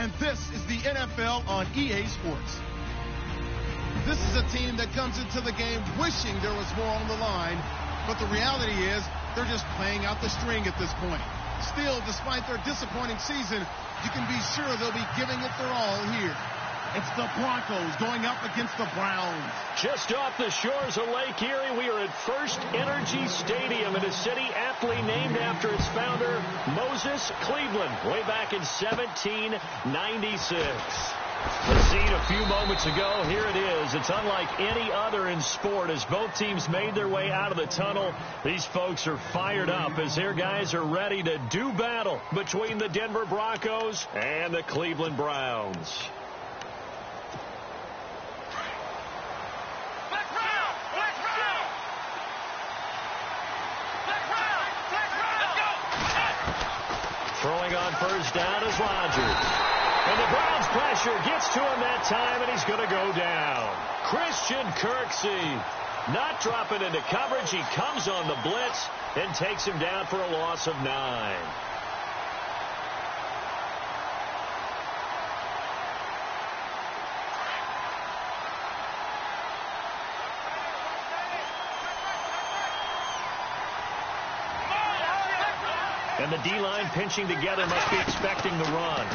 And this is the NFL on EA Sports. This is a team that comes into the game wishing there was more on the line, but the reality is they're just playing out the string at this point. Still, despite their disappointing season, you can be sure they'll be giving it their all here. It's the Broncos going up against the Browns. Just off the shores of Lake Erie, we are at First Energy Stadium in a city aptly named after its founder, Moses Cleveland, way back in 1796. The scene a few moments ago, here it is. It's unlike any other in sport as both teams made their way out of the tunnel. These folks are fired up as their guys are ready to do battle between the Denver Broncos and the Cleveland Browns. Throwing on first down is Rodgers. And the Browns pressure gets to him that time, and he's going to go down. Christian Kirksey not dropping into coverage. He comes on the blitz and takes him down for a loss of 9. And the D-line pinching together must be expecting the run.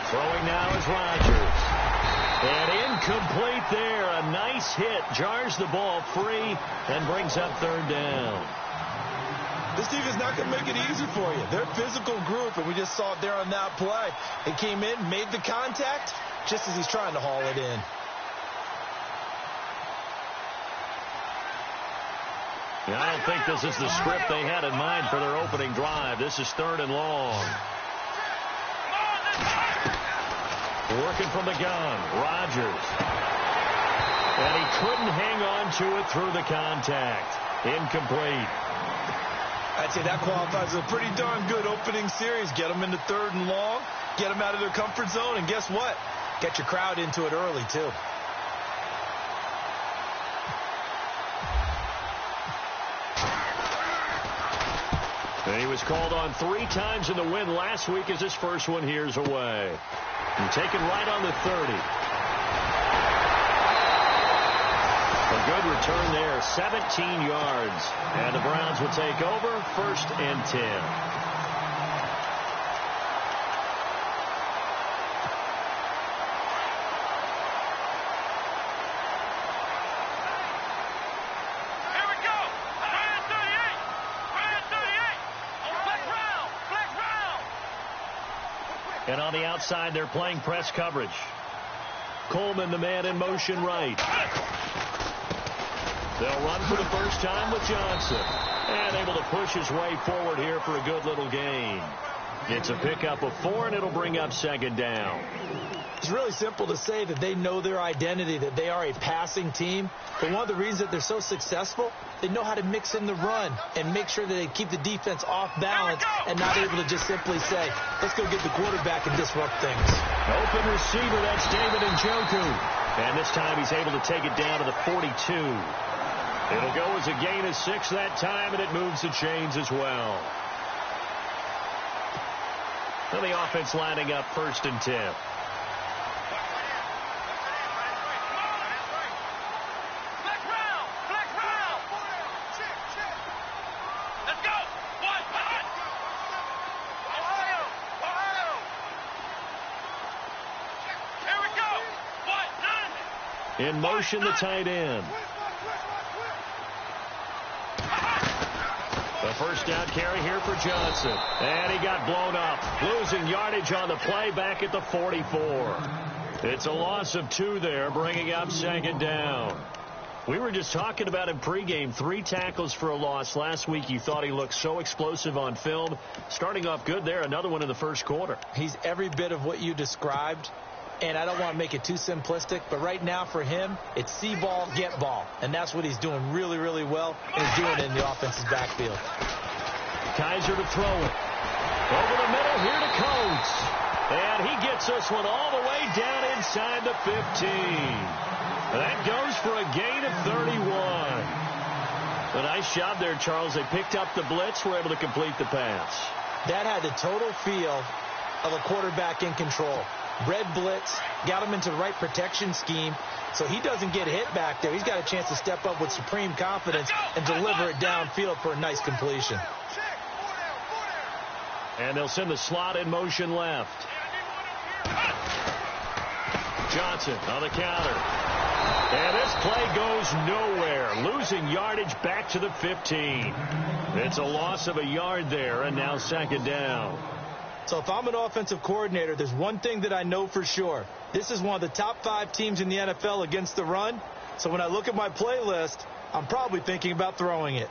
Throwing now is Rodgers. And incomplete there. A nice hit. Jars the ball free and brings up third down. This defense is not going to make it easy for you. They're a physical group, and we just saw it there on that play. It came in, made the contact, just as he's trying to haul it in. I don't think this is the script they had in mind for their opening drive. This is 3rd and long. Working from the gun, Rodgers. And he couldn't hang on to it through the contact. Incomplete. I'd say that qualifies as a pretty darn good opening series. Get them into 3rd and long, get them out of their comfort zone, and guess what? Get your crowd into it early, too. And he was called on 3 times in the win last week as his first one here's away. And taken right on the 30. A good return there, 17 yards. And the Browns will take over, 1st and 10. And on the outside, they're playing press coverage. Coleman, the man in motion right. They'll run for the first time with Johnson. And able to push his way forward here for a good little gain. It's a pickup of 4, and it'll bring up 2nd down. It's really simple to say that they know their identity, that they are a passing team. But one of the reasons that they're so successful, they know how to mix in the run and make sure that they keep the defense off balance and not able to just simply say, let's go get the quarterback and disrupt things. Open receiver, that's David Njoku. And this time he's able to take it down to the 42. It'll go as a gain of 6 that time, and it moves the chains as well. And the offense lining up 1st and 10. In motion, the tight end. The first down carry here for Johnson. And he got blown up. Losing yardage on the play back at the 44. It's a loss of 2 there, bringing up 2nd down. We were just talking about him pregame. 3 tackles for a loss. Last week you thought he looked so explosive on film. Starting off good there. Another one in the first quarter. He's every bit of what you described. And I don't want to make it too simplistic, but right now for him, it's see ball, get ball. And that's what he's doing really, really well, and he's doing it in the offense's backfield. Kaiser to throw it. Over the middle here to Coates. And he gets this one all the way down inside the 15. That goes for a gain of 31. A nice job there, Charles. They picked up the blitz, were able to complete the pass. That had the total feel of a quarterback in control. Red blitz, got him into the right protection scheme, so he doesn't get hit back there. He's got a chance to step up with supreme confidence and deliver it downfield for a nice completion. And they'll send the slot in motion left. Johnson on the counter. And this play goes nowhere, losing yardage back to the 15. It's a loss of a yard there, and now second down. So if I'm an offensive coordinator, there's one thing that I know for sure. This is one of the top 5 teams in the NFL against the run. So when I look at my playlist, I'm probably thinking about throwing it.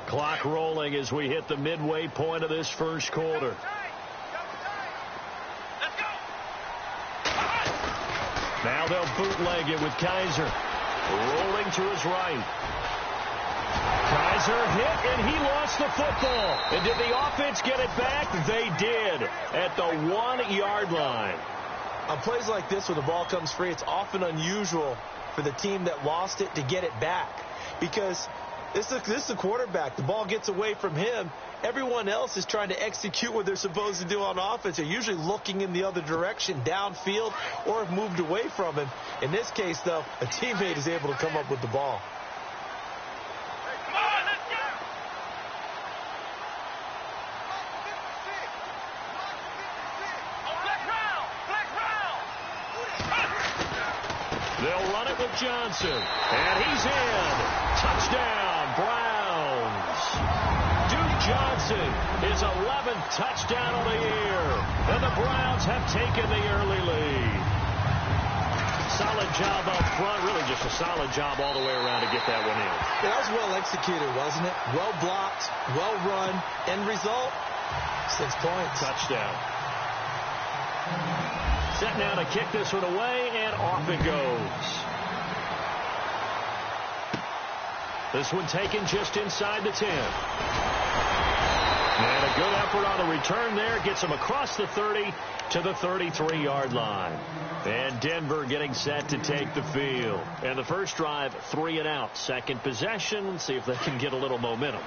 Clock rolling as we hit the midway point of this first quarter. Now they'll bootleg it with Kaiser. Rolling to his right. Kaiser hit, and he lost the football. And did the offense get it back? They did at the 1-yard line. On plays like this where the ball comes free, it's often unusual for the team that lost it to get it back. Because this is a quarterback. The ball gets away from him. Everyone else is trying to execute what they're supposed to do on offense. They're usually looking in the other direction, downfield, or have moved away from him. In this case, though, a teammate is able to come up with the ball. They'll run it with Johnson. And he's in. Touchdown, Browns. Duke Johnson, his 11th touchdown of the year. And the Browns have taken the early lead. Solid job up front. Really just a solid job all the way around to get that one in. That was well executed, wasn't it? Well blocked, well run. End result, 6 points. Touchdown. Set now to kick this one away, and off it goes. This one taken just inside the 10. And a good effort on the return there. Gets him across the 30 to the 33-yard line. And Denver getting set to take the field. And the first drive, 3 and out. Second possession. See if they can get a little momentum.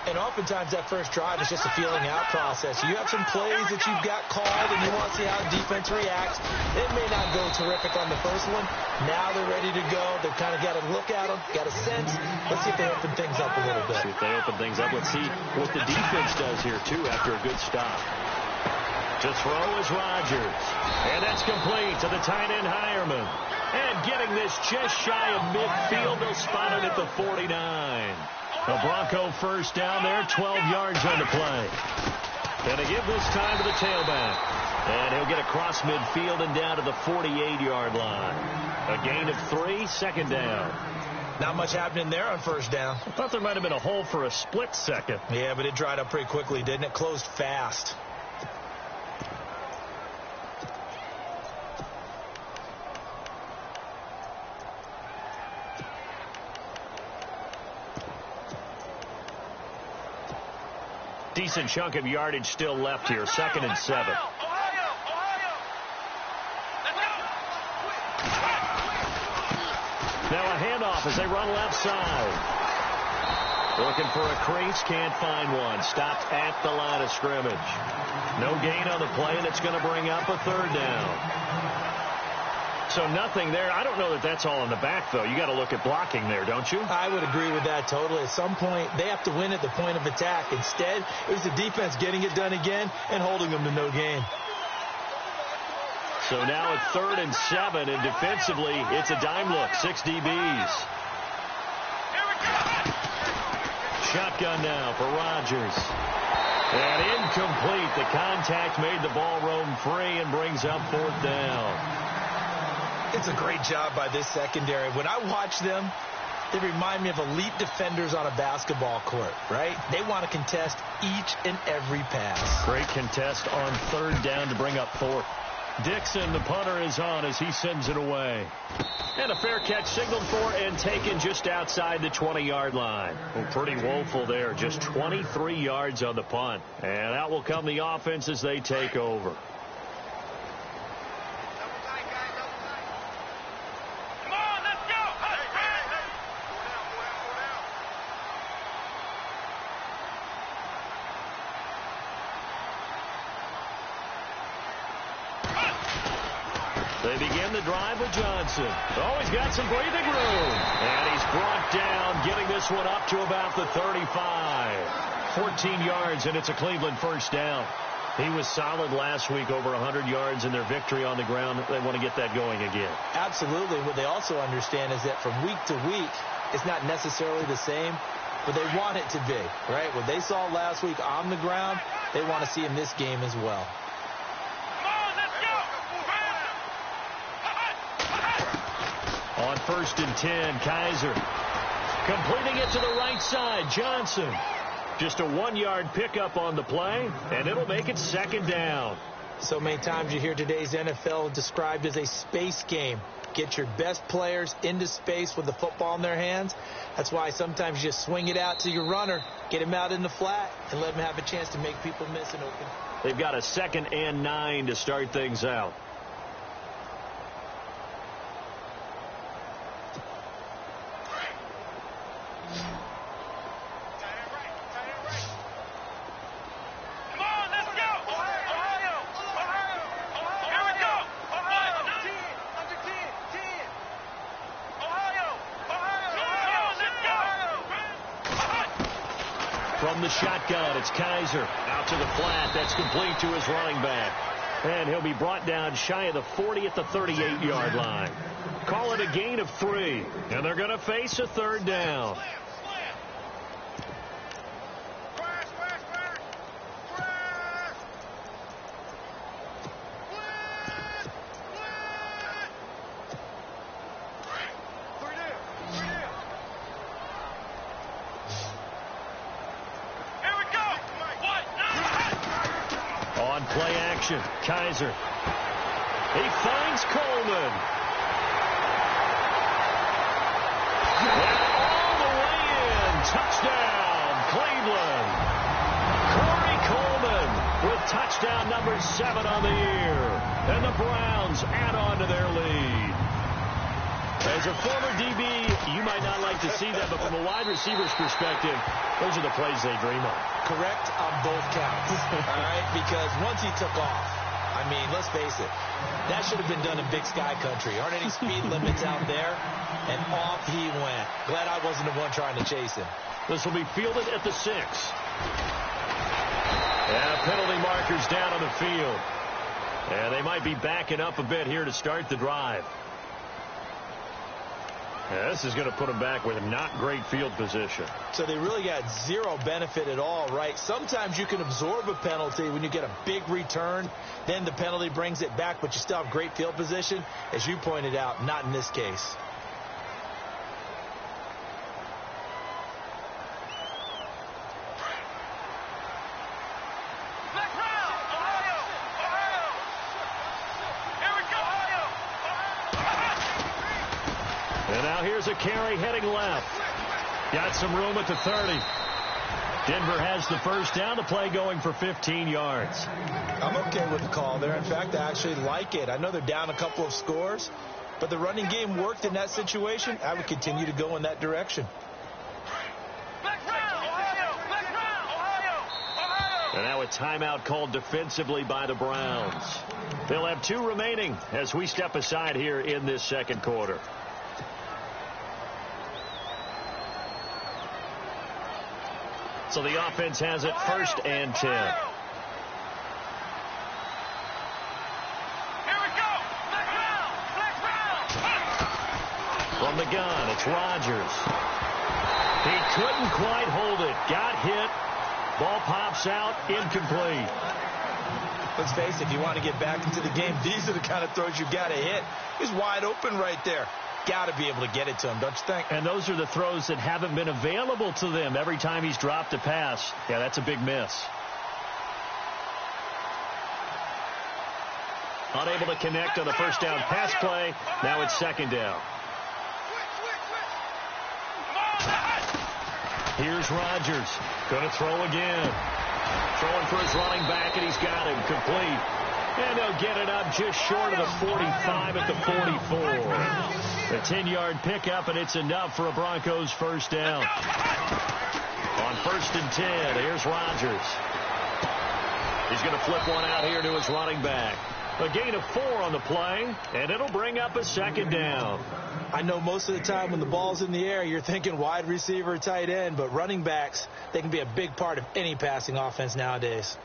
And oftentimes that first drive is just a feeling out process. You have some plays that you've got called and you want to see how the defense reacts. It may not go terrific on the first one. Now they're ready to go. They've kind of got a look at them, got a sense. Let's see if they open things up a little bit. See if they open things up. Let's see what the defense does here, too, after a good stop. To throw is Rodgers. And that's complete to the tight end, Hireman. And getting this just shy of midfield. They'll spot it at the 49. A Bronco first down there, 12 yards on the play. And they give this time to the tailback. And he'll get across midfield and down to the 48-yard line. A gain of 3, second down. Not much happening there on first down. I thought there might have been a hole for a split second. Yeah, but it dried up pretty quickly, didn't it? Closed fast. Decent chunk of yardage still left here. 2nd and 7. Now a handoff as they run left side. Looking for a crease, can't find one. Stopped at the line of scrimmage. No gain on the play, and it's going to bring up a 3rd down. So nothing there. I don't know that that's all in the back, though. You got to look at blocking there, don't you? I would agree with that totally. At some point, they have to win at the point of attack. Instead, it was the defense getting it done again and holding them to no gain. So now at 3rd and 7, and defensively, it's a dime look. 6 DBs. Shotgun now for Rodgers. And incomplete. The contact made the ball roam free and brings up 4th down. It's a great job by this secondary. When I watch them, they remind me of elite defenders on a basketball court, right? They want to contest each and every pass. Great contest on 3rd down to bring up 4th. Dixon, the punter, is on as he sends it away. And a fair catch signaled for and taken just outside the 20-yard line. Well, pretty woeful there. Just 23 yards on the punt. And out will come the offense as they take over. They begin the drive with Johnson. Oh, he's got some breathing room. And he's brought down, getting this one up to about the 35. 14 yards, and it's a Cleveland first down. He was solid last week, over 100 yards in their victory on the ground. They want to get that going again. Absolutely. What they also understand is that from week to week, it's not necessarily the same, but they want it to be, right? What they saw last week on the ground, they want to see in this game as well. On 1st and 10, Kaiser completing it to the right side. Johnson. Just a 1-yard pickup on the play, and it'll make it 2nd down. So many times you hear today's NFL described as a space game. Get your best players into space with the football in their hands. That's why sometimes you just swing it out to your runner, get him out in the flat, and let him have a chance to make people miss and open. They've got a 2nd and 9 to start things out. From the shotgun, it's Kaiser. Out to the flat. That's complete to his running back. And he'll be brought down shy of the 40 at the 38-yard line. Call it a gain of 3. And they're going to face a 3rd down. Play action. Kaiser. He finds Coleman. And all the way in. Touchdown, Cleveland. Corey Coleman with touchdown number 7 on the year. And the Browns add on to their lead. As a former DB, you might not like to see that, but from a wide receiver's perspective, those are the plays they dream of. Correct on both counts, all right? Because once he took off, I mean, let's face it, that should have been done in Big Sky Country. Aren't any speed limits out there? And off he went. Glad I wasn't the one trying to chase him. This will be fielded at the 6. And penalty markers down on the field. And they might be backing up a bit here to start the drive. Yeah, this is going to put them back with not great field position. So they really got zero benefit at all, right? Sometimes you can absorb a penalty when you get a big return. Then the penalty brings it back, but you still have great field position. As you pointed out, not in this case. And now here's a carry heading left. Got some room at the 30. Denver has the first down. The play going for 15 yards. I'm okay with the call there. In fact, I actually like it. I know they're down a couple of scores, but the running game worked in that situation. I would continue to go in that direction. And now a timeout called defensively by the Browns. They'll have 2 remaining as we step aside here in this second quarter. So the offense has it 1st and 10. Here we go. Black Brown. From the gun, it's Rodgers. He couldn't quite hold it. Got hit. Ball pops out. Incomplete. Let's face it, if you want to get back into the game, these are the kind of throws you got to hit. He's wide open right there. Got to be able to get it to him, don't you think? And those are the throws that haven't been available to them every time he's dropped a pass. Yeah, that's a big miss. Unable to connect on the first down pass play. Now it's 2nd down. Here's Rodgers. Going to throw again. Throwing for his running back, and he's got him complete. And they'll get it up just short of the 45 at the 44. A 10-yard pickup, and it's enough for a Broncos first down. On 1st and 10, here's Rodgers. He's going to flip one out here to his running back. A gain of 4 on the play, and it'll bring up a second down. I know most of the time when the ball's in the air, you're thinking wide receiver, tight end, but running backs, they can be a big part of any passing offense nowadays.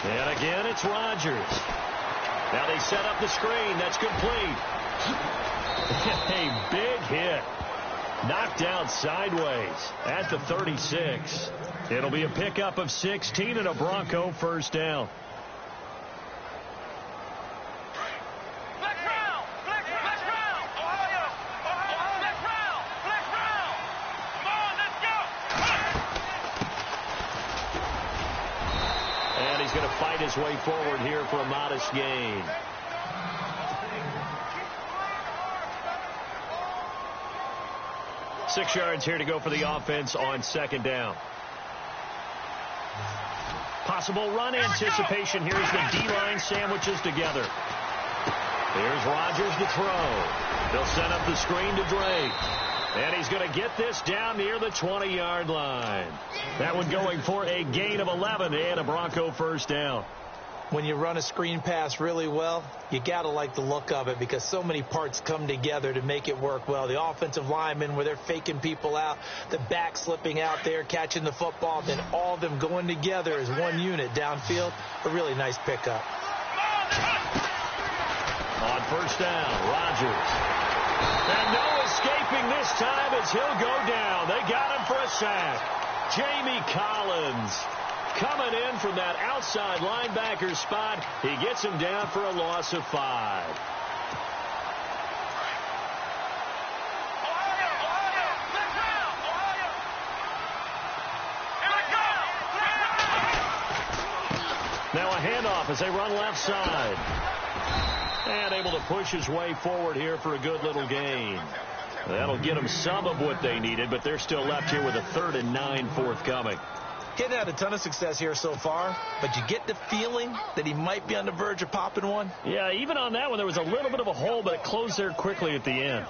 And again, it's Rodgers. Now they set up the screen. That's complete. A big hit. Knocked out sideways at the 36. It'll be a pickup of 16 and a Bronco first down. And he's going to fight his way forward here for a modest gain. Six yards here to go for the offense on second down. Possible run anticipation here as the D-line sandwiches together. Here's Rodgers to throw. They'll set up the screen to Drake. And he's going to get this down near the 20-yard line. That one going for a gain of 11 and a Bronco first down. When you run a screen pass really well, you got to like the look of it because so many parts come together to make it work well. The offensive linemen where they're faking people out, the back slipping out there, catching the football, then all of them going together as one unit downfield. A really nice pickup. On first down, Rodgers. And no escaping this time as he'll go down. They got him for a sack. Jamie Collins coming in from that outside linebacker spot. He gets him down for a loss of 5. Now a handoff as they run left side. And able to push his way forward here for a good little gain. That'll get them some of what they needed, but they're still left here with a 3rd and 9 forthcoming. He's had a ton of success here so far, but you get the feeling that he might be on the verge of popping one. Yeah, even on that one, there was a little bit of a hole, but it closed there quickly at the end.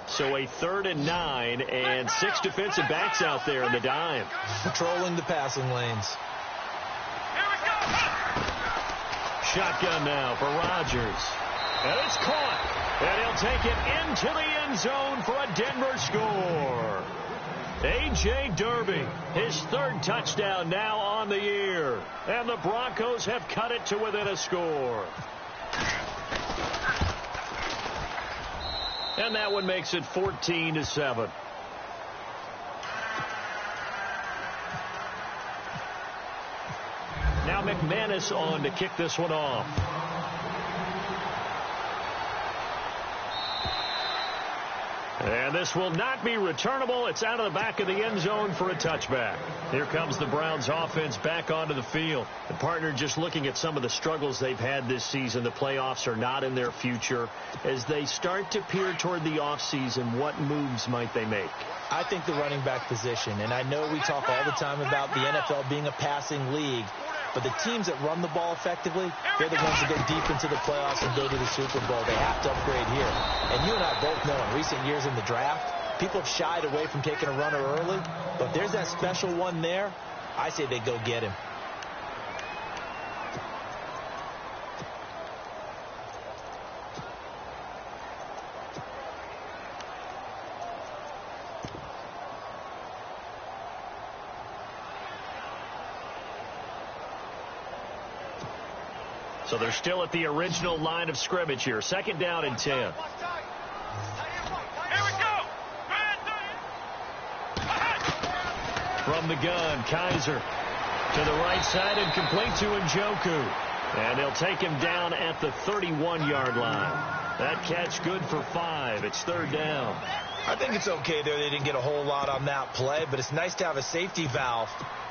So a 3rd and 9 and 6 defensive backs out there in the dime. Patrolling the passing lanes. Shotgun now for Rodgers. And it's caught. And he'll take it into the end zone for a Denver score. A.J. Derby, his 3rd touchdown now on the year. And the Broncos have cut it to within a score. And that one makes it 14-7. Now McManus on to kick this one off. And this will not be returnable. It's out of the back of the end zone for a touchback. Here comes the Browns offense back onto the field. The partner just looking at some of the struggles they've had this season. The playoffs are not in their future. As they start to peer toward the offseason, what moves might they make? I think the running back position, and I know we talk all the time about the NFL being a passing league, but the teams that run the ball effectively, they're the ones that go deep into the playoffs and go to the Super Bowl. They have to upgrade here. And you and I both know in recent years in the draft, people have shied away from taking a runner early. But if there's that special one there, I say they go get him. So they're still at the original line of scrimmage here. 2nd down and 10. Here we go. From the gun, Kaiser to the right side and complete to Njoku. And they'll take him down at the 31-yard line. That catch good for 5. It's 3rd down. I think it's okay there. They didn't get a whole lot on that play, but it's nice to have a safety valve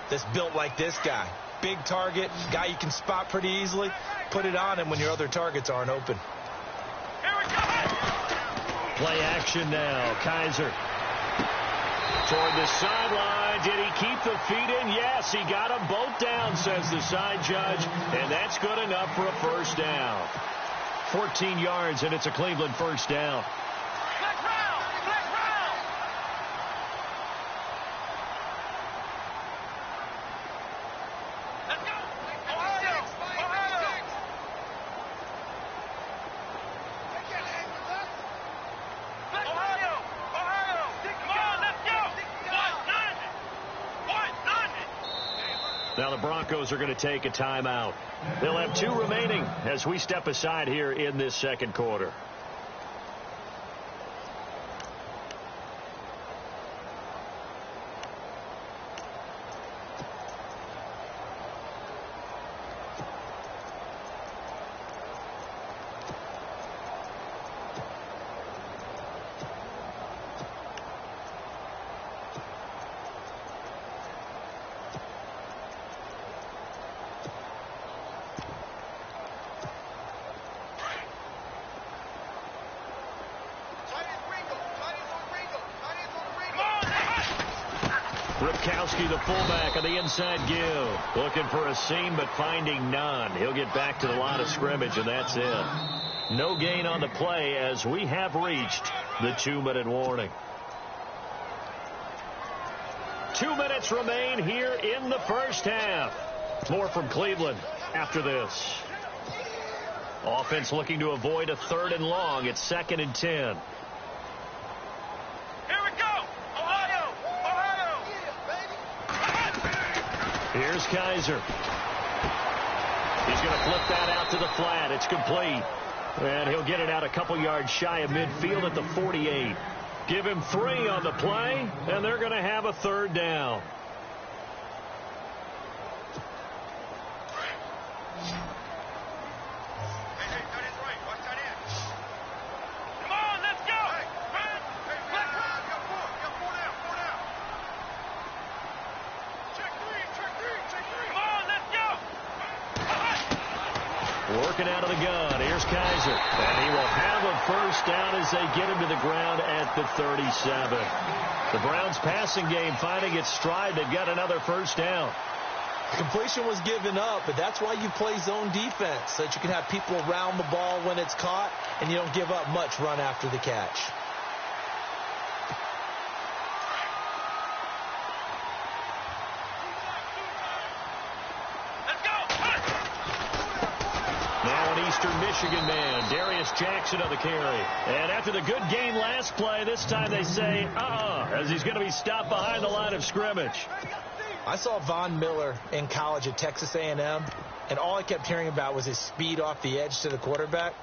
that's built like this guy. Big target, guy you can spot pretty easily. Put it on him when your other targets aren't open. Play action now. Kaiser toward the sideline. Did he keep the feet in? Yes, he got them both down, says the side judge, and that's good enough for a first down. 14 yards, and it's a Cleveland first down. Black round! Black round! Let's go! Ohio! Ohio! Ohio! Ohio! Come on, let's go! Now the Broncos are going to take a timeout. They'll have 2 remaining as we step aside here in this second quarter. The fullback on the inside give. Looking for a seam, but finding none. He'll get back to the line of scrimmage, and that's it. No gain on the play as we have reached the 2-minute warning. 2 minutes remain here in the first half. More from Cleveland after this. Offense looking to avoid a 3rd and long. It's 2nd and 10. Here's Kaiser. He's going to flip that out to the flat. It's complete. And he'll get it out a couple yards shy of midfield at the 48. Give him 3 on the play, and they're going to have a 3rd down. Working out of the gun. Here's Kaiser. And he will have a first down as they get him to the ground at the 37. The Browns passing game finding its stride. They've got another first down. Completion was given up, but that's why you play zone defense, so that you can have people around the ball when it's caught, and you don't give up much run after the catch. Eastern Michigan man, Darius Jackson on the carry. And after the good game last play, this time they say, as he's going to be stopped behind the line of scrimmage. I saw Von Miller in college at Texas A&M, and all I kept hearing about was his speed off the edge to the quarterback.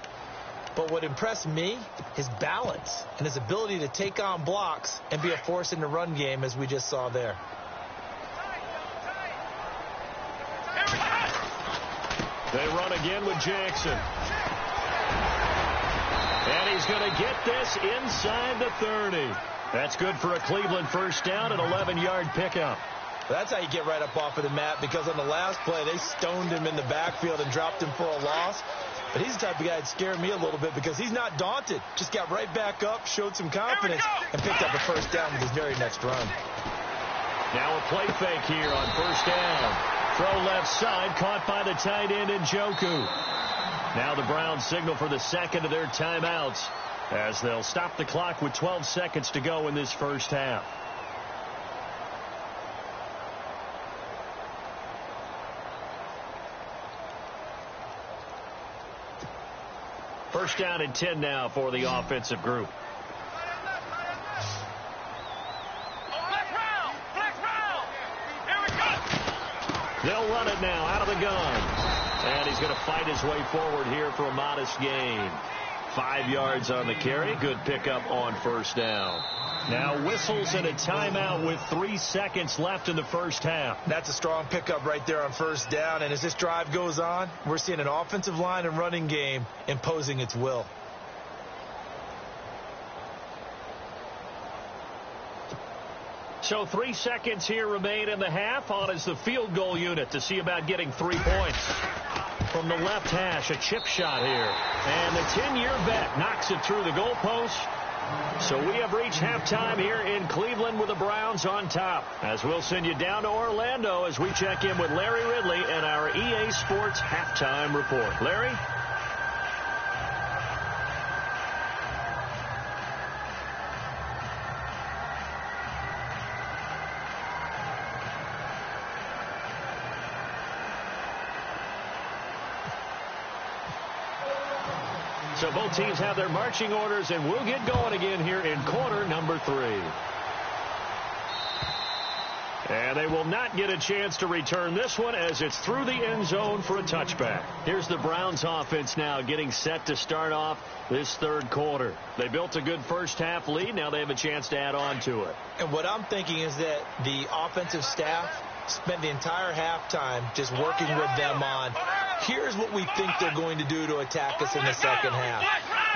But what impressed me, his balance and his ability to take on blocks and be a force in the run game, as we just saw there. They run again with Jackson. And he's going to get this inside the 30. That's good for a Cleveland first down, an 11-yard pickup. That's how you get right up off of the mat, because on the last play, they stoned him in the backfield and dropped him for a loss. But he's the type of guy that scared me a little bit because he's not daunted. Just got right back up, showed some confidence, and picked up a first down with his very next run. Now a play fake here on first down. Throw left side, caught by the tight end Njoku. Now the Browns signal for the second of their timeouts as they'll stop the clock with 12 seconds to go in this first half. First down and 10 now for the offensive group. They'll run it now out of the gun. And he's going to fight his way forward here for a modest gain. 5 yards on the carry. Good pickup on first down. Now whistles and a timeout with 3 seconds left in the first half. That's a strong pickup right there on first down. And as this drive goes on, we're seeing an offensive line and running game imposing its will. So 3 seconds here remain in the half. On is the field goal unit to see about getting 3 points. From the left hash, a chip shot here. And the 10-year vet knocks it through the goalpost. So we have reached halftime here in Cleveland with the Browns on top. As we'll send you down to Orlando as we check in with Larry Ridley and our EA Sports halftime report. Larry? So both teams have their marching orders, and we'll get going again here in quarter number 3. And they will not get a chance to return this one as it's through the end zone for a touchback. Here's the Browns offense now getting set to start off this third quarter. They built a good first half lead. Now they have a chance to add on to it. And what I'm thinking is that the offensive staff spent the entire halftime just working with them on, here's what we think they're going to do to attack us in the second half.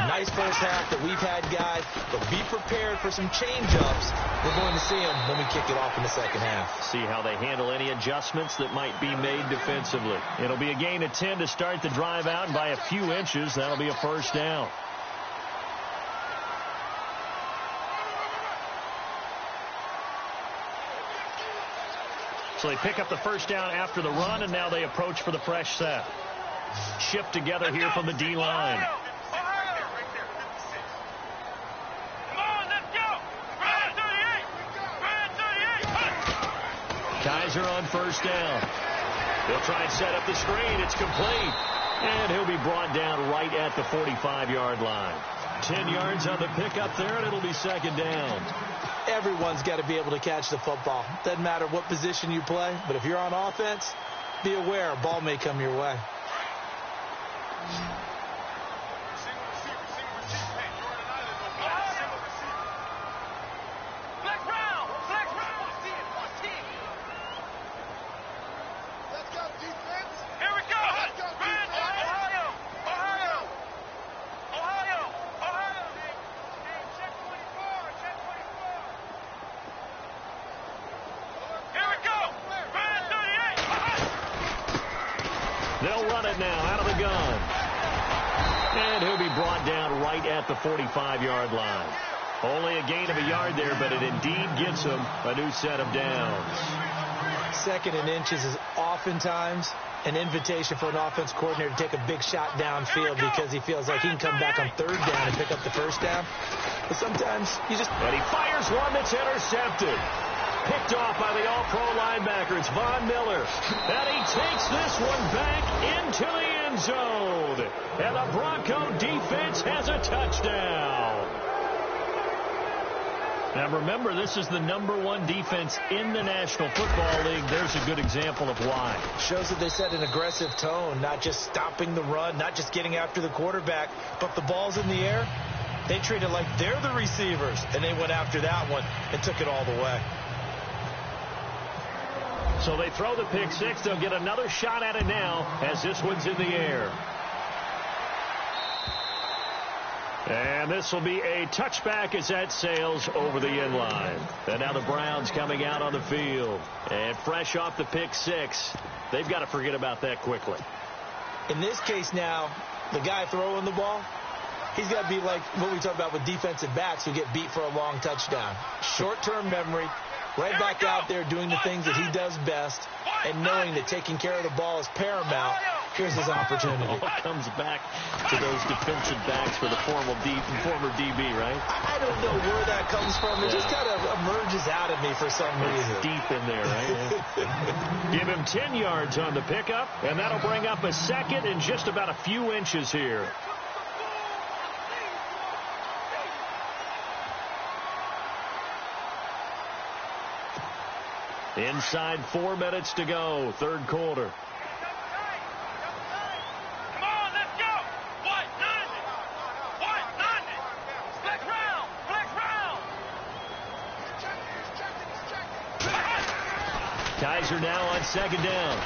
Nice first half that we've had, guys, but be prepared for some change-ups. We're going to see them when we kick it off in the second half. See how they handle any adjustments that might be made defensively. It'll be a gain of 10 to start the drive out, and by a few inches, that'll be a first down. So they pick up the first down after the run, and now they approach for the fresh set. Shift together here from the D-line. Kaiser on first down. They'll try and set up the screen. It's complete. And he'll be brought down right at the 45-yard line. 10 yards on the pickup there, and it'll be second down. Everyone's got to be able to catch the football. Doesn't matter what position you play, but if you're on offense, be aware a ball may come your way. They'll run it now out of the gun. And he'll be brought down right at the 45-yard line. Only a gain of a yard there, but it indeed gets him a new set of downs. Second and inches is oftentimes an invitation for an offense coordinator to take a big shot downfield because he feels like he can come back on third down and pick up the first down. But sometimes you just... And he fires one that's intercepted. Picked off by the all-pro linebacker. It's Von Miller. And he takes this one back into the end zone. And the Bronco defense has a touchdown. Now remember, this is the #1 defense in the National Football League. There's a good example of why. Shows that they set an aggressive tone, not just stopping the run, not just getting after the quarterback, but the ball's in the air. They treat it like they're the receivers, and they went after that one and took it all the way. So they throw the pick six. They'll get another shot at it now as this one's in the air. And this will be a touchback as that sails over the end line. And now the Browns coming out on the field. And fresh off the pick six, they've got to forget about that quickly. In this case now, the guy throwing the ball, he's got to be like what we talk about with defensive backs who get beat for a long touchdown. Short-term memory. Right back out there doing the things that he does best and knowing that taking care of the ball is paramount. Here's his opportunity. All comes back to those defensive backs for the former DB, right? I don't know where that comes from. It just kind of emerges out of me for some reason. It's deep in there, right? Give him 10 yards on the pickup, and that'll bring up a second and just about a few inches here. Inside 4 minutes to go, third quarter. Come on, let's go. What? Nothing. What? Nothing. Flex round. Flex round. Kaiser now on second down.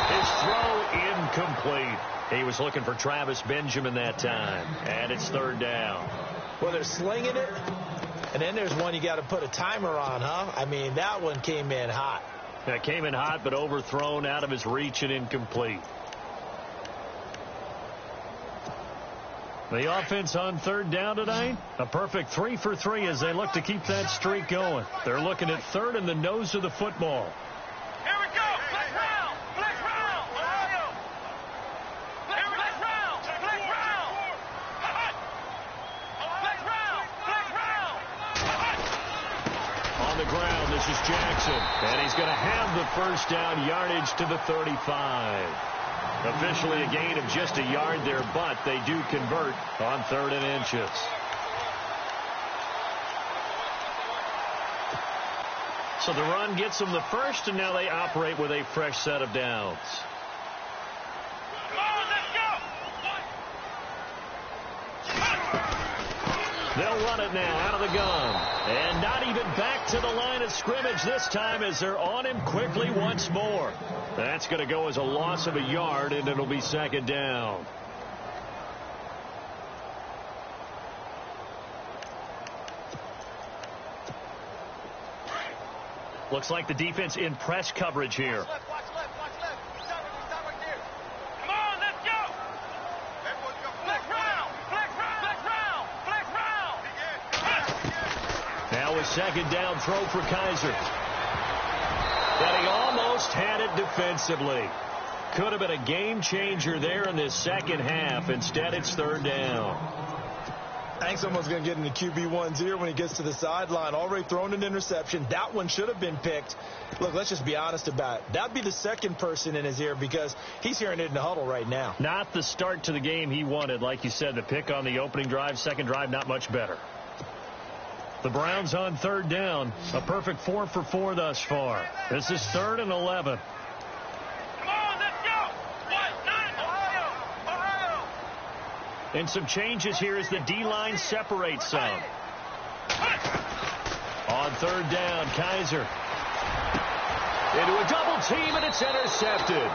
His throw incomplete. He was looking for Travis Benjamin that time. And it's third down. Well, they're slinging it. And then there's one you got to put a timer on, huh? I mean, that one came in hot. That came in hot, but overthrown, out of his reach and incomplete. The offense on third down tonight, a perfect 3 for 3 as they look to keep that streak going. They're looking at third in the nose of the football. Here we go. Flex round. Flex round. Ohio. Flex round. Flex round. Flex round. Flex round. On the ground, this is Jackson. And he's going to have the first down yardage to the 35. Officially a gain of just a yard there, but they do convert on 3rd and inches. So the run gets them the first, and now they operate with a fresh set of downs. Come on, let's go. They'll run it now out of the gun. And not even back to the line of scrimmage this time as they're on him quickly once more. That's going to go as a loss of a yard, and it'll be 2nd down. Looks like the defense in press coverage here. Watch left, watch left. Stop right there. Come on, let's go. Flex round, flex round, flex round, flex round. Now a 2nd down throw for Kaiser. And he almost had it defensively. Could have been a game changer there in this second half. Instead, it's 3rd down. I think someone's going to get in the QB1's ear when he gets to the sideline. Already thrown an interception. That one should have been picked. Look, let's just be honest about it. That'd be the second person in his ear because he's hearing it in the huddle right now. Not the start to the game he wanted. Like you said, the pick on the opening drive, second drive, not much better. The Browns on 3rd down. A perfect 4 for 4 thus far. This is 3rd and 11. Come on, let's go. 1-9, Ohio. And some changes here as the D-line separates some. On 3rd down, Kaiser. Into a double team, and it's intercepted.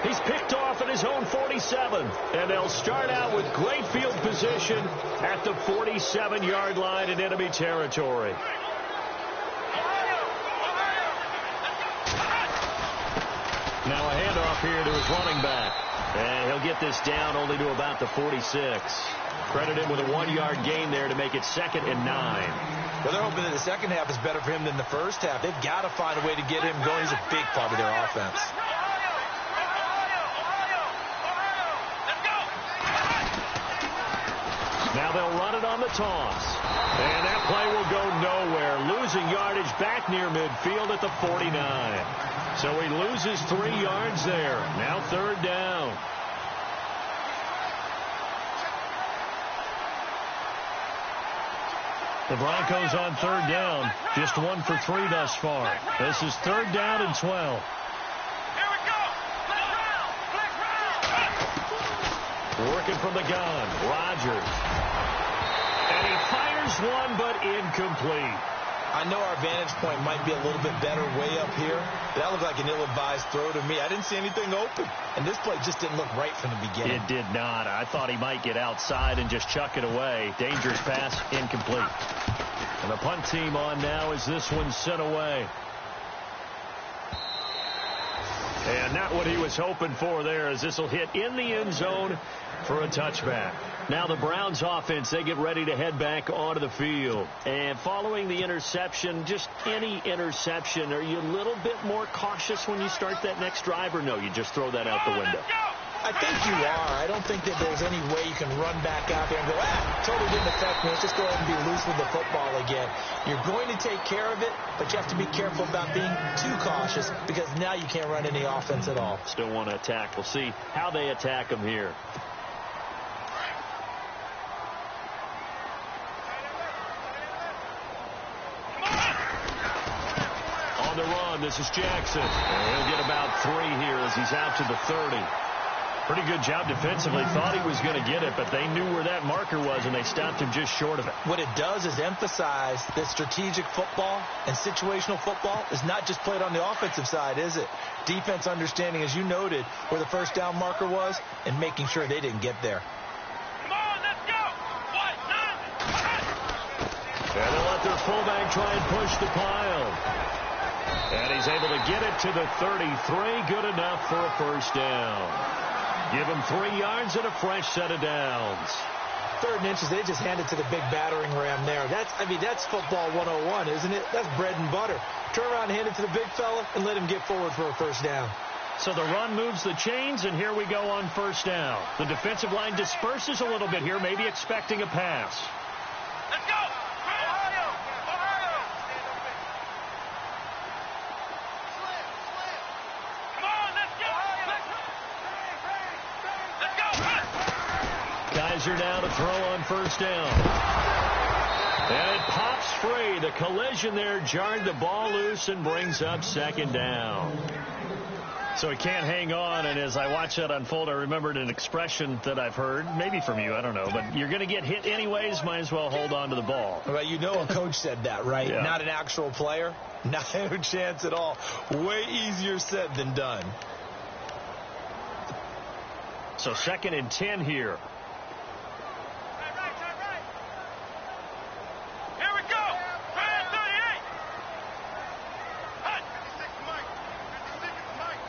He's picked off at his own 47, and they'll start out with great field position at the 47-yard line in enemy territory. Now a handoff here to his running back, and he'll get this down only to about the 46. Credit him with a 1-yard gain there to make it 2nd and 9. Well, they're hoping that the second half is better for him than the first half. They've got to find a way to get him going. He's a big part of their offense. Now they'll run it on the toss. And that play will go nowhere. Losing yardage back near midfield at the 49. So he loses 3 yards there. Now 3rd down. The Broncos on 3rd down. Just 1 for 3 thus far. This is 3rd down and 12. Here we go. Flex round. Working from the gun. Rodgers. And he fires one, but incomplete. I know our vantage point might be a little bit better way up here, but that looked like an ill-advised throw to me. I didn't see anything open, and this play just didn't look right from the beginning. It did not. I thought he might get outside and just chuck it away. Dangerous pass, incomplete. And the punt team on now as this one's sent away. And not what he was hoping for there, as this will hit in the end zone for a touchback. Now the Browns offense, they get ready to head back onto the field. And following the interception, just any interception, are you a little bit more cautious when you start that next drive, or no, you just throw that out the window? I think you are. I don't think that there's any way you can run back out there and go, totally didn't affect me. Let's just go ahead and be loose with the football again. You're going to take care of it, but you have to be careful about being too cautious because now you can't run any offense at all. Still want to attack. We'll see how they attack them here. On the run, this is Jackson. And he'll get about 3 here as he's out to the 30. Pretty good job defensively. Thought he was going to get it, but they knew where that marker was, and they stopped him just short of it. What it does is emphasize that strategic football and situational football is not just played on the offensive side, is it? Defense understanding, as you noted, where the first down marker was and making sure they didn't get there. Come on, let's go. 1-9. And they'll let their fullback try and push the pile. And he's able to get it to the 33. Good enough for a first down. Give them 3 yards and a fresh set of downs. 3rd and inches, they just hand it to the big battering ram there. That's football 101, isn't it? That's bread and butter. Turn around, hand it to the big fella, and let him get forward for a first down. So the run moves the chains, and here we go on first down. The defensive line disperses a little bit here, maybe expecting a pass. Let's go! Ohio! Ohio! Come on, let's go! Let's go! Kaiser now to throw on first down. And it pops free. The collision there jarred the ball loose and brings up 2nd down. So he can't hang on, and as I watch that unfold, I remembered an expression that I've heard, maybe from you, I don't know, but you're going to get hit anyways, might as well hold on to the ball. Well, you know a coach said that, right? Yeah. Not an actual player. Not a chance at all. Way easier said than done. So 2nd and 10 here. Here we go! 38! Hut! 56 Mike. 56 Mike.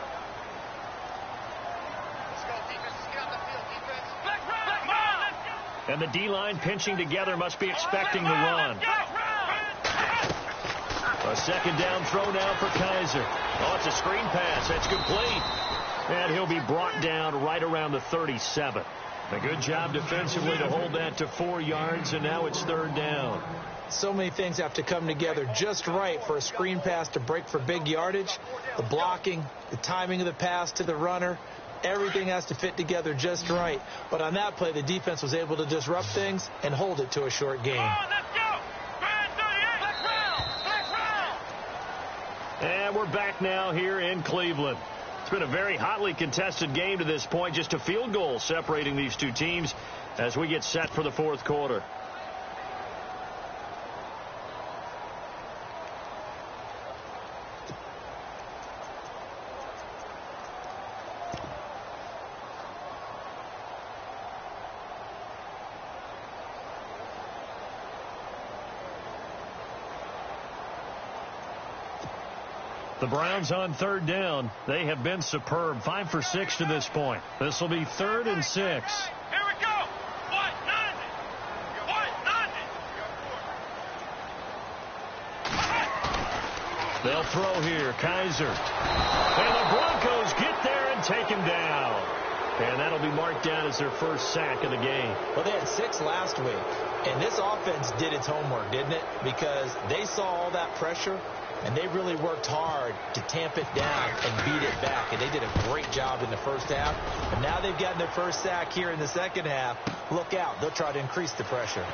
Let's go, defense. Let's get on the field, defense. Black round! And the D-line pinching together must be expecting the run. A 2nd down throw now for Kaiser. Oh, it's a screen pass. That's complete. And he'll be brought down right around the 37. A good job defensively to hold that to 4 yards, and now it's 3rd down. So many things have to come together just right for a screen pass to break for big yardage. The blocking, the timing of the pass to the runner, everything has to fit together just right. But on that play, the defense was able to disrupt things and hold it to a short game. And we're back now here in Cleveland. It's been a very hotly contested game to this point. Just a field goal separating these two teams as we get set for the 4th quarter. The Browns on 3rd down. They have been superb. 5 for 6 to this point. This will be 3rd and 6. Here we go. What? They'll throw here. Kaiser. And the Broncos get there and take him down. And that'll be marked down as their first sack of the game. Well, they had 6 last week. And this offense did its homework, didn't it? Because they saw all that pressure, and they really worked hard to tamp it down and beat it back. And they did a great job in the first half. And now they've gotten their first sack here in the second half. Look out. They'll try to increase the pressure.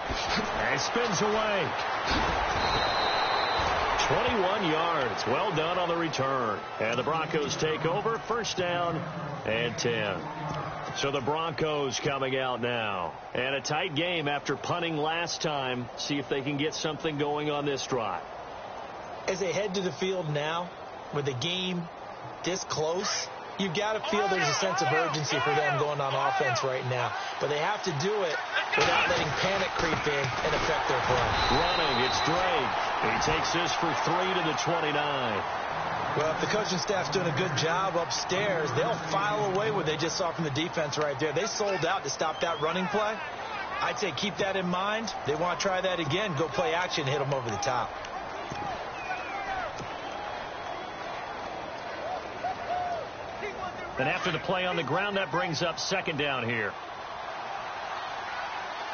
And spins away. 21 yards. Well done on the return. And the Broncos take over. First down and 10. So the Broncos coming out now. And a tight game after punting last time. See if they can get something going on this drive. As they head to the field now, with the game this close, you've got to feel there's a sense of urgency for them going on offense right now. But they have to do it without letting panic creep in and affect their play. Running, it's Drake. He takes this for 3 to the 29. Well, if the coaching staff's doing a good job upstairs, they'll file away what they just saw from the defense right there. They sold out to stop that running play. I'd say keep that in mind. They want to try that again. Go play action, hit them over the top. And after the play on the ground, that brings up 2nd down here.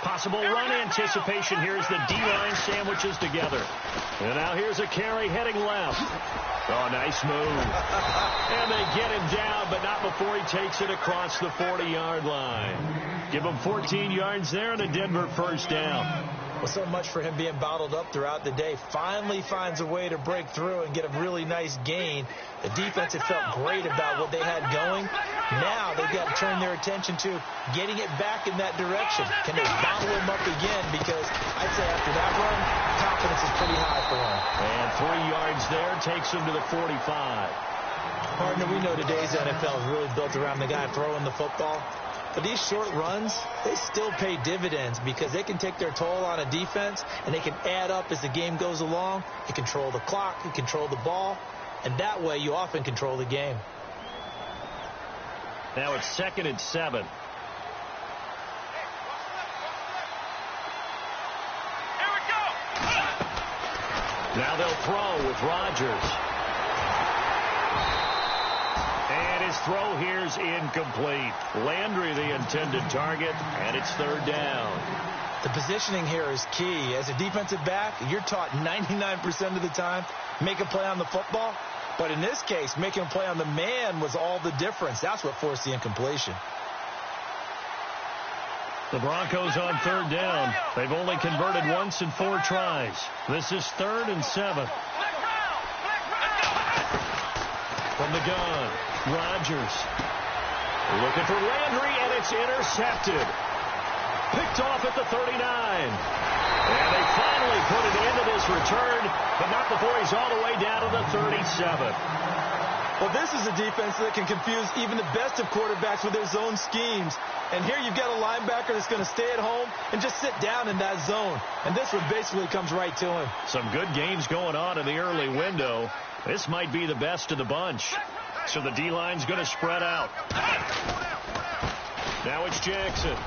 Possible run anticipation here as the D-line sandwiches together. And now here's a carry heading left. Oh, nice move. And they get him down, but not before he takes it across the 40-yard line. Give him 14 yards there and a Denver first down. Well, so much for him being bottled up throughout the day. Finally finds a way to break through and get a really nice gain. The defense had felt great about what they had going. Now they've got to turn their attention to getting it back in that direction. Can they bottle him up again? Because I'd say after that run, confidence is pretty high for him. And 3 yards there takes him to the 45. Partner, we know today's NFL is really built around the guy throwing the football. But these short runs, they still pay dividends because they can take their toll on a defense and they can add up as the game goes along. You control the clock, you control the ball, and that way you often control the game. Now it's 2nd and 7. Now they'll throw with Rodgers. And his throw here's incomplete. Landry the intended target, and it's 3rd down. The positioning here is key. As a defensive back, you're taught 99% of the time, make a play on the football. But in this case, making a play on the man was all the difference. That's what forced the incompletion. The Broncos on 3rd down. They've only converted once in 4 tries. This is 3rd and 7. From the gun, Rodgers. Looking for Landry, and it's intercepted. Picked off at the 39. And they finally put an end to this return, but not before he's all the way down to the 37. Well, this is a defense that can confuse even the best of quarterbacks with their zone schemes. And here you've got a linebacker that's going to stay at home and just sit down in that zone. And this one basically comes right to him. Some good games going on in the early window. This might be the best of the bunch. So the D-line's going to spread out. Now it's Jackson.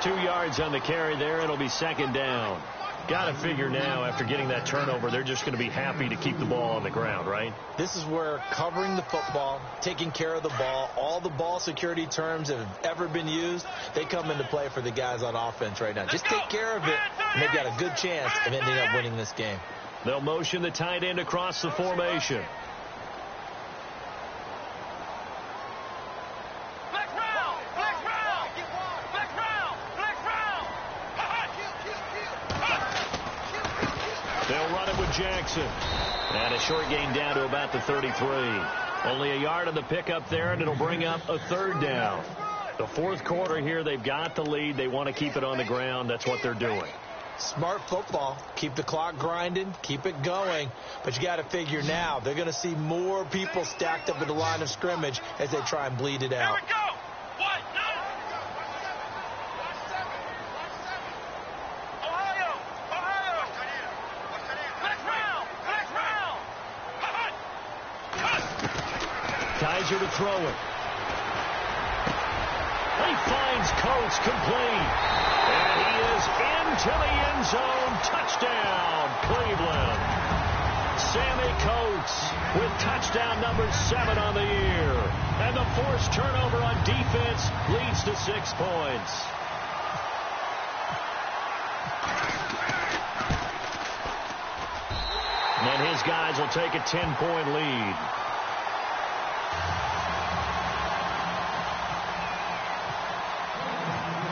2 yards on the carry there. It'll be 2nd down. Got to figure now, after getting that turnover, they're just going to be happy to keep the ball on the ground, right? This is where covering the football, taking care of the ball, all the ball security terms that have ever been used, they come into play for the guys on offense right now. Just take care of it, and they've got a good chance of ending up winning this game. They'll motion the tight end across the formation. They'll run it with Jackson. And a short gain down to about the 33. Only a yard on the pickup there, and it'll bring up a 3rd down. The 4th quarter here, they've got the lead. They want to keep it on the ground. That's what they're doing. Smart football. Keep the clock grinding. Keep it going. But you got to figure now, they're going to see more people stacked up at the line of scrimmage as they try and bleed it out. Here we go. 1, 2. Kaiser to throw it. He finds Coates complete. And he is into the end zone. Touchdown, Cleveland. Sammy Coates with touchdown number 7 on the year. And the forced turnover on defense leads to 6 points. And his guys will take a 10-point lead.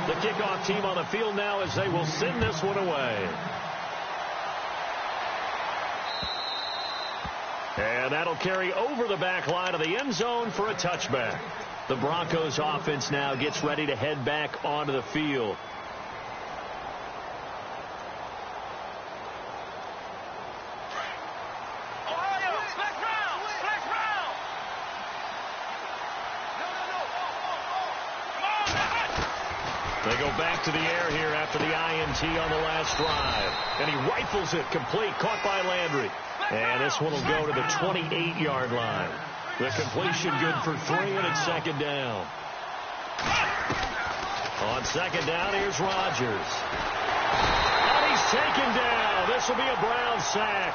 The kickoff team on the field now as they will send this one away. And that'll carry over the back line of the end zone for a touchback. The Broncos offense now gets ready to head back onto the field. They go back to the air here after the INT on the last drive. And he rifles it complete, caught by Landry. And this one will go to the 28-yard line. The completion good for 3, and it's 2nd down. On 2nd down, here's Rodgers. And he's taken down. This will be a Brown sack.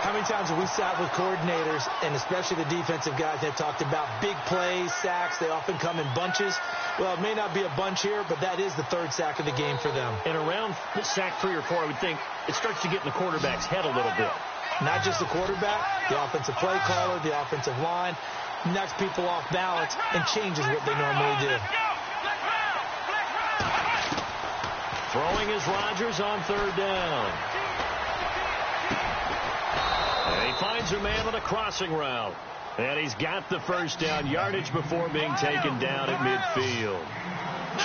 How many times have we sat with coordinators, and especially the defensive guys, that talked about big plays, sacks? They often come in bunches. Well, it may not be a bunch here, but that is the 3rd sack of the game for them. And around sack 3 or 4, I would think it starts to get in the quarterback's head a little bit. Not just the quarterback, the offensive play caller, the offensive line, knocks people off balance and changes what they normally do. Throwing is Rodgers on 3rd down. And he finds a man on a crossing route. And he's got the 1st down yardage before being taken down at midfield.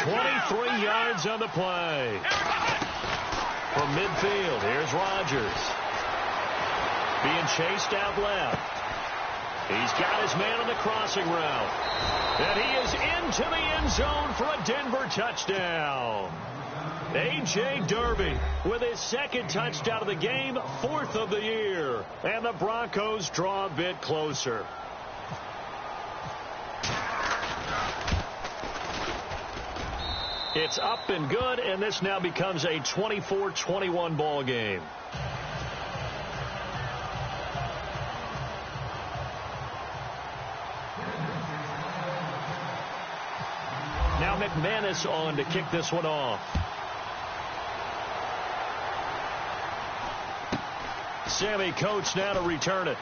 23 yards on the play. From midfield, here's Rodgers. Being chased out left. He's got his man on the crossing route. And he is into the end zone for a Denver touchdown. A.J. Derby with his 2nd touchdown of the game, 4th of the year. And the Broncos draw a bit closer. It's up and good, and this now becomes a 24-21 ball game. Now McManus on to kick this one off. Sammy Coates now to return it.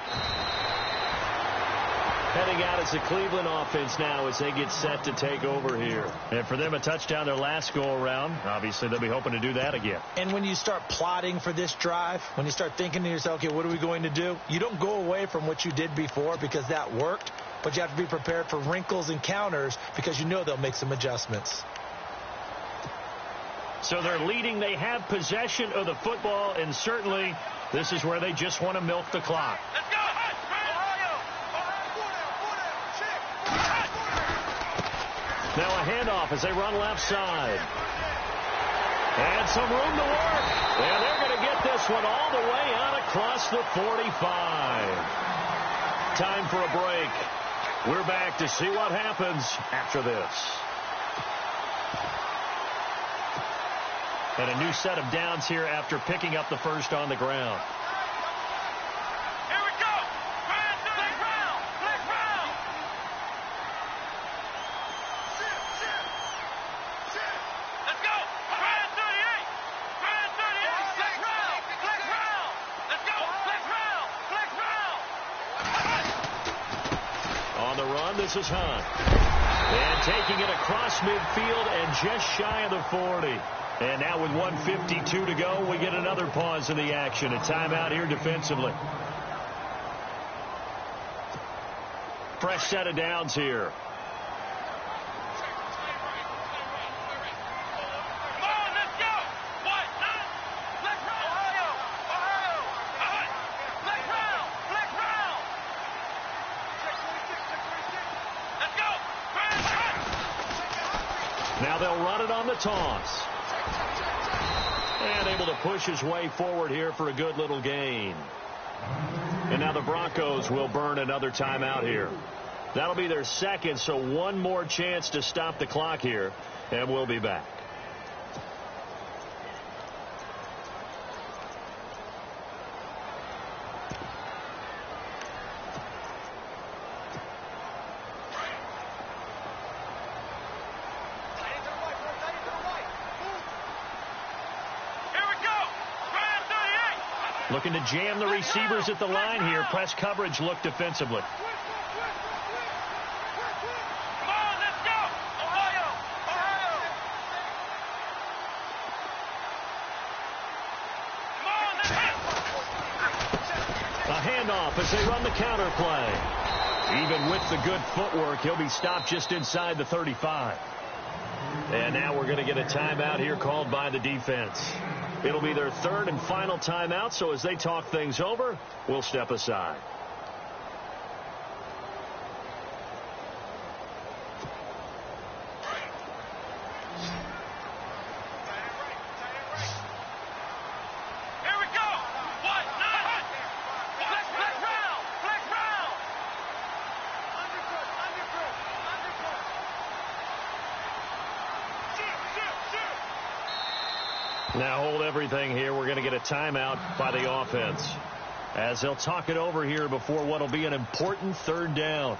Heading out as the Cleveland offense now as they get set to take over here. And for them, a touchdown their last go-around. Obviously, they'll be hoping to do that again. And when you start plotting for this drive, when you start thinking to yourself, okay, what are we going to do? You don't go away from what you did before because that worked, but you have to be prepared for wrinkles and counters because you know they'll make some adjustments. So they're leading. They have possession of the football, and certainly this is where they just want to milk the clock. Let's go! Now a handoff as they run left side. And some room to work. And they're going to get this one all the way out across the 45. Time for a break. We're back to see what happens after this. And a new set of downs here after picking up the first on the ground. Here we go! Black round! Black round! Let's go! Brand 38! Brand 38! Black round! Black round! Let's go! Black round! Black round! On the run, this is Hunt. And taking it across midfield and just shy of the 40. And now with 1:52 to go, we get another pause in the action. A timeout here defensively. Fresh set of downs here. Come on, let's go! What? Black round! Ohio! Black round! Black round! Let's go! Now they'll run it on the toss. And able to push his way forward here for a good little gain. And now the Broncos will burn another timeout here. That'll be their second, so one more chance to stop the clock here, and we'll be back. Looking to jam the receivers at the line here. Press coverage look defensively. Come on, let's go! Ohio! Come on, let's go! A handoff as they run the counter play. Even with the good footwork, he'll be stopped just inside the 35. And now we're going to get a timeout here called by the defense. It'll be their third and final timeout, so as they talk things over, we'll step aside. Here we go! What? Black round! Black round! Undercut! Shoot! Now hold everything here. We're going to get a timeout by the offense as they'll talk it over here before what will be an important third down.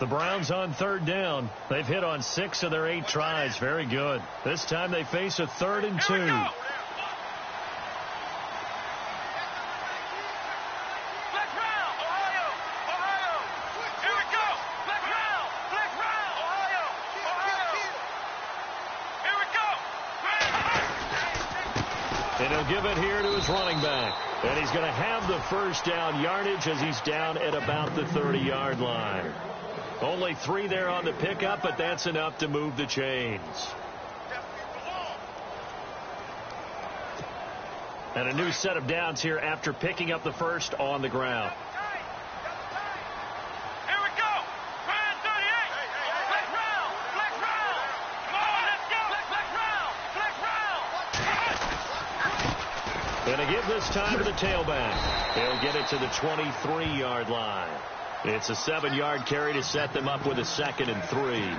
The Browns on third down. They've hit on 6 of their 8 tries. Very good. This time they face a 3rd and 2. And he'll give it here to his running back. And he's going to have the first down yardage as he's down at about the 30-yard line. Only 3 there on the pickup, but that's enough to move the chains. And a new set of downs here after picking up the first on the ground. Here we go! Brand 38! Black round! Black round! Come on, let's go! Black round! And a give this time to the tailback. He'll get it to the 23-yard line. It's a 7-yard carry to set them up with a 2nd and 3.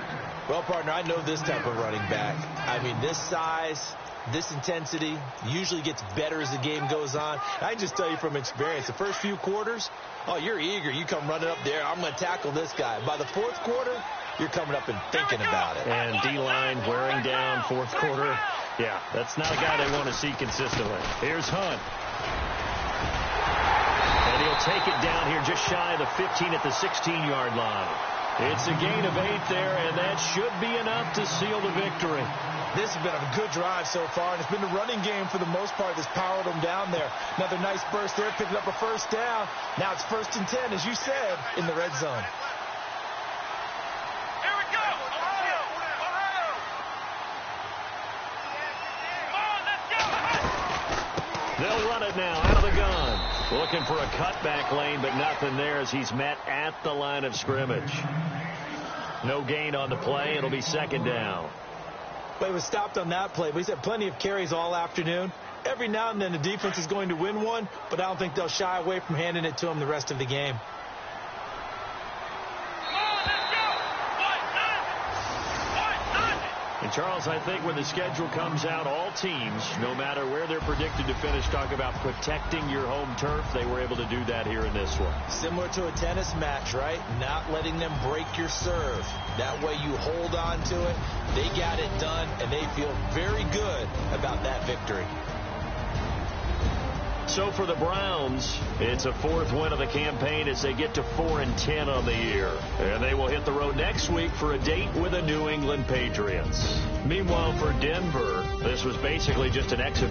Well, partner, I know this type of running back. I mean, this size, this intensity usually gets better as the game goes on. I can just tell you from experience, the first few quarters, oh, you're eager. You come running up there. I'm going to tackle this guy. By the 4th quarter, you're coming up and thinking about it. And D-line wearing down 4th quarter. Yeah, that's not a guy they want to see consistently. Here's Hunt. And he'll take it down here just shy of the 15 at the 16-yard line. It's a gain of 8 there, and that should be enough to seal the victory. This has been a good drive so far, and it's been the running game for the most part that's powered them down there. Another nice burst there, picking up a 1st down. Now it's 1st and 10, as you said, in the red zone. Here we go. Ohio. Come on, let's go. They'll run it now out of the gun. Looking for a cutback lane, but nothing there as he's met at the line of scrimmage. No gain on the play. It'll be 2nd down. Well, he was stopped on that play, but he's had plenty of carries all afternoon. Every now and then the defense is going to win one, but I don't think they'll shy away from handing it to him the rest of the game. And, Charles, I think when the schedule comes out, all teams, no matter where they're predicted to finish, talk about protecting your home turf. They were able to do that here in this one. Similar to a tennis match, right? Not letting them break your serve. That way you hold on to it. They got it done, and they feel very good about that victory. So for the Browns, it's a 4th win of the campaign as they get to 4-10 on the year. And they will hit the road next week for a date with the New England Patriots. Meanwhile, for Denver, this was basically just an exhibition.